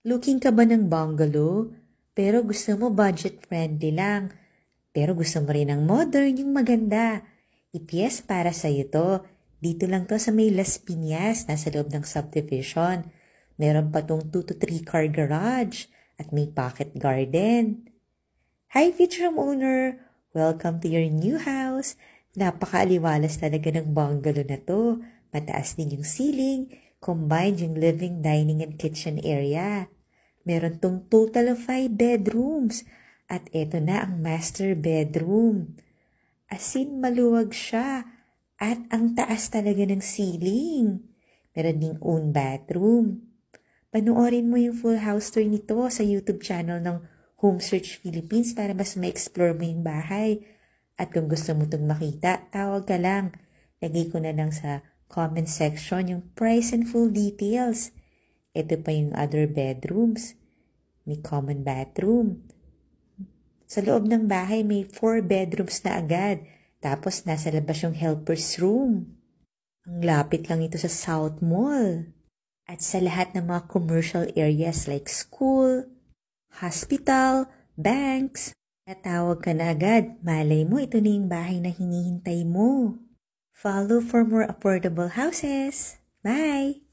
Looking ka ba ng bungalow? Pero gusto mo budget-friendly lang. Pero gusto mo rin ng modern, yung maganda. Yes, para sa'yo to. Dito lang to sa may Las Piñas, nasa loob ng subdivision. Meron pa tong 2 to 3 car garage at may pocket garden. Hi, future owner! Welcome to your new house. Napakaaliwalas talaga ng bungalow na to. Mataas din yung ceiling, combined yung living, dining, and kitchen area. Meron tong total of 5 bedrooms. At eto na ang master bedroom. As in, maluwag siya. At ang taas talaga ng ceiling. Meron ding own bathroom. Panoorin mo yung full house tour nito sa YouTube channel ng Home Search Philippines para mas ma-explore mo yung bahay. At kung gusto mo itong makita, tawag ka lang. Lagay ko na lang sa comment section yung price and full details. Ito pa yung other bedrooms. May common bathroom. Sa loob ng bahay may 4 bedrooms na agad. Tapos nasa labas yung helper's room. Ang lapit lang ito sa South Mall. At sa lahat ng mga commercial areas like school, hospital, banks, natawag ka na agad. Malay mo, ito na yung bahay na hinihintay mo. Follow for more affordable houses. Bye!